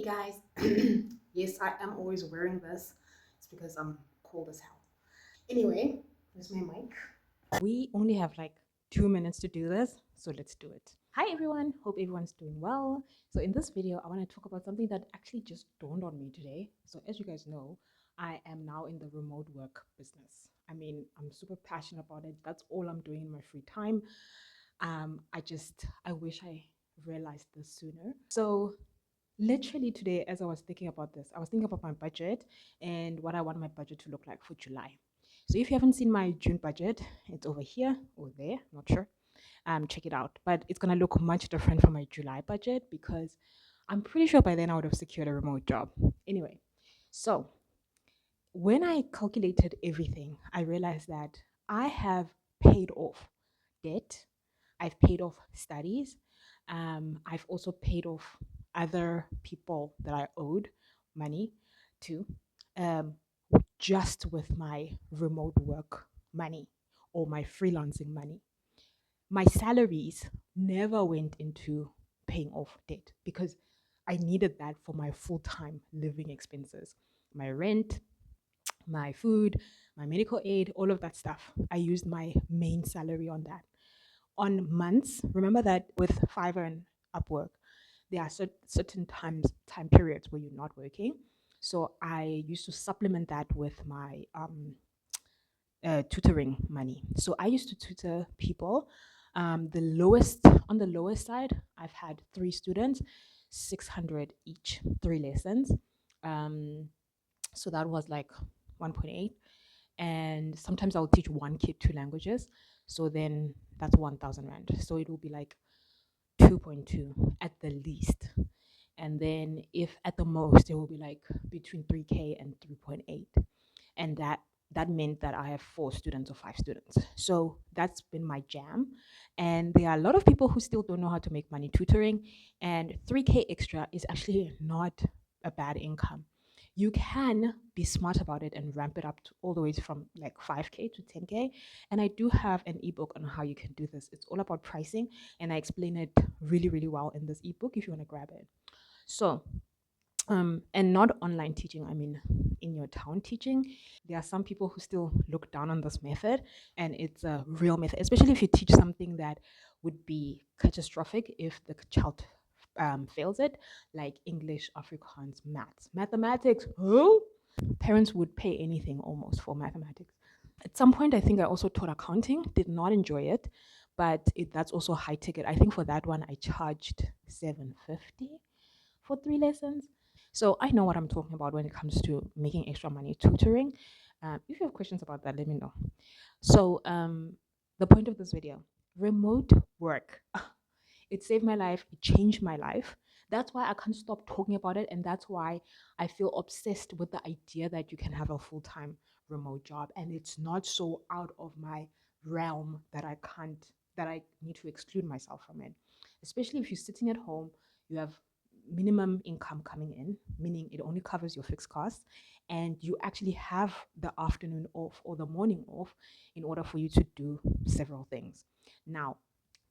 Guys, yes, I am always wearing this. It's because I'm cold as hell. Anyway, here's my mic. We only have like 2 minutes to do this, so let's do it. Hi everyone, hope everyone's doing well. So in this video, I want to talk about something that actually just dawned on me today. So as you guys know, I am now in the remote work business. I mean, I'm super passionate about it. That's all I'm doing in my free time. I wish I realized this sooner. So literally today, as I was thinking about this, I was thinking about my budget and what I want my budget to look like for July. So if you haven't seen my June budget, it's over here or there, not sure. Check it out. But it's gonna look much different from my July budget because I'm pretty sure by then I would have secured a remote job. Anyway, so when I calculated everything, I realized that I have paid off debt, I've paid off studies, I've also paid off other people that I owed money to, um, just with my remote work money or my freelancing money. My salaries never went into paying off debt because I needed that for my full time living expenses, my rent, my food, my medical aid, all of that stuff. I used my main salary on that. On months, remember that with Fiverr and Upwork, there are certain time periods where you're not working. So I used to supplement that with my tutoring money. So I used to tutor people. On the lowest side, I've had 3 students, 600 each, 3 lessons. Um, so that was like 1.8. And sometimes I'll teach one kid 2 languages. So then that's 1,000 Rand. So it will be like 2.2 at the least. And then if at the most, it will be like between 3K and 3.8. And that meant that I have 4 students or 5 students. So that's been my jam. And there are a lot of people who still don't know how to make money tutoring. And 3K extra is actually not a bad income. You can be smart about it and ramp it up to all the way from like 5K to 10K. And I do have an ebook on how you can do this. It's all about pricing. And I explain it really, really well in this ebook if you want to grab it. So, and not online teaching, I mean in your town teaching. There are some people who still look down on this method, and it's a real method, especially if you teach something that would be catastrophic if the child fails it, like English, Afrikaans, maths, mathematics. Huh? Parents would pay anything almost for mathematics. At some point, I think I also taught accounting, did not enjoy it, but that's also high ticket. I think for that one, I charged 750 for 3 lessons. So I know what I'm talking about when it comes to making extra money tutoring. If you have questions about that, let me know. So the point of this video, remote work. It saved my life. It changed my life. That's why I can't stop talking about it. And that's why I feel obsessed with the idea that you can have a full time remote job. And it's not so out of my realm that that I need to exclude myself from it. Especially if you're sitting at home, you have minimum income coming in, meaning it only covers your fixed costs, and you actually have the afternoon off or the morning off in order for you to do several things. Now,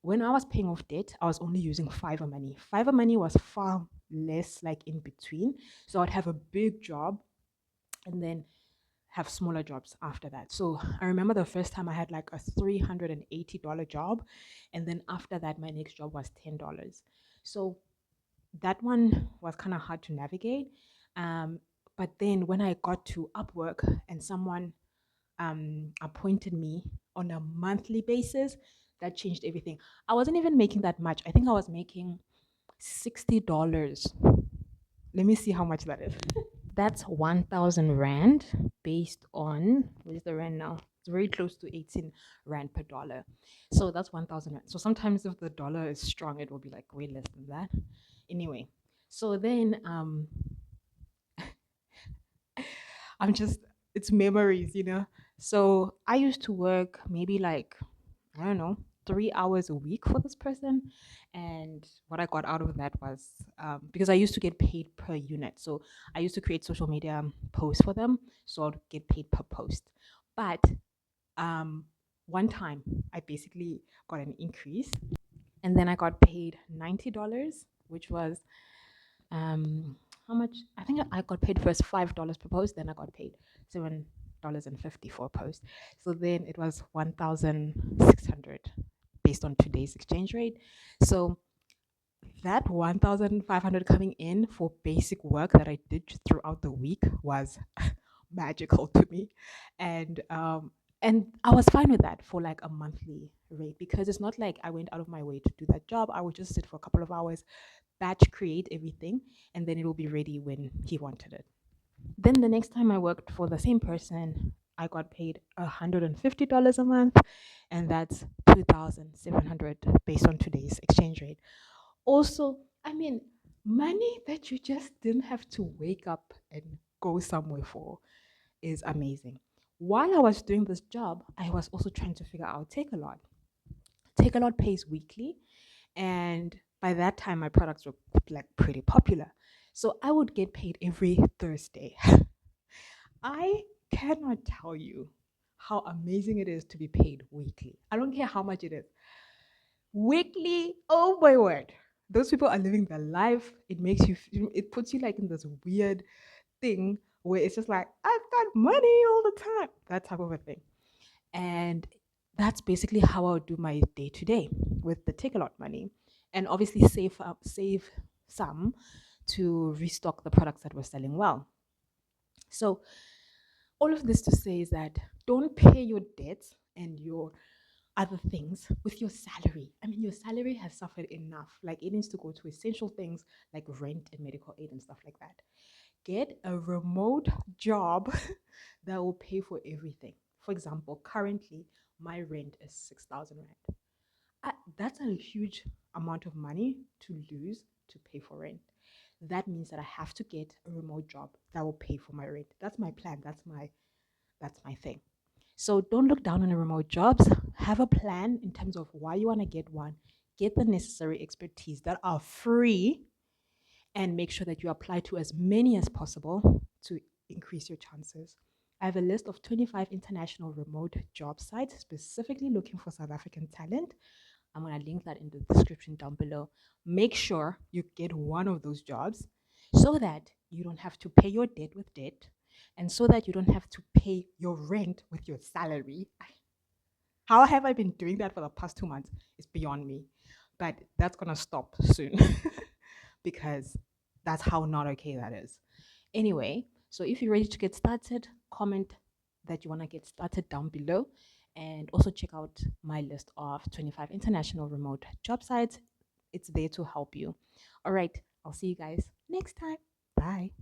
when I was paying off debt, I was only using Fiverr money. Fiverr money was far less like in between. So I'd have a big job and then have smaller jobs after that. So I remember the first time I had like a $380 job. And then after that, my next job was $10. So that one was kind of hard to navigate. But then when I got to Upwork and someone appointed me on a monthly basis, that changed everything. I wasn't even making that much. I think I was making $60. Let me see how much that is. That's 1,000 Rand based on, what is the Rand now? It's very close to 18 Rand per dollar. So that's 1,000 Rand. So sometimes if the dollar is strong, it will be like way less than that. Anyway, so then I'm just, it's memories, you know? So I used to work maybe like, I don't know, 3 hours a week for this person. And what I got out of that was because I used to get paid per unit. So I used to create social media posts for them. So I'd get paid per post. But um, one time I basically got an increase and then I got paid $90, which was, how how much? I think I got paid first $5 per post, then I got paid $7.50 for a post. So then it was 1,600 based on today's exchange rate. So that 1,500 coming in for basic work that I did throughout the week was magical to me. And I was fine with that for like a monthly rate because it's not like I went out of my way to do that job. I would just sit for a couple of hours, batch create everything, and then it will be ready when he wanted it. Then the next time I worked for the same person, I got paid $150 a month, and that's 2,700 based on today's exchange rate. Also, I mean, money that you just didn't have to wake up and go somewhere for is amazing. While I was doing this job, I was also trying to figure out Take a Lot. Take a Lot pays weekly, and by that time, my products were like pretty popular. So I would get paid every Thursday. I cannot tell you how amazing it is to be paid weekly. I don't care how much it is. Weekly, oh my word. Those people are living their life. It makes you, it puts you like in this weird thing where it's just like, I've got money all the time, that type of a thing. And that's basically how I would do my day to day with the Take a Lot money. And obviously save some to restock the products that were selling well. So all of this to say is that don't pay your debts and your other things with your salary. I mean, your salary has suffered enough. Like, it needs to go to essential things like rent and medical aid and stuff like that. Get a remote job that will pay for everything. For example, currently my rent is 6,000 rand. That's a huge amount of money to lose to pay for rent. That means that I have to get a remote job that will pay for my rent. That's my plan. That's my thing. So don't look down on the remote jobs. Have a plan in terms of why you want to get one. Get the necessary expertise that are free and make sure that you apply to as many as possible to increase your chances. I have a list of 25 international remote job sites specifically looking for South African talent. I'm going to link that in the description down below. Make sure you get one of those jobs so that you don't have to pay your debt with debt and so that you don't have to pay your rent with your salary. How have I been doing that for the past 2 months? It's beyond me. But that's going to stop soon because that's how not okay that is. Anyway, so if you're ready to get started, comment that you want to get started down below. And also check out my list of 25 international remote job sites. It's there to help you. All right, I'll see you guys next time. Bye.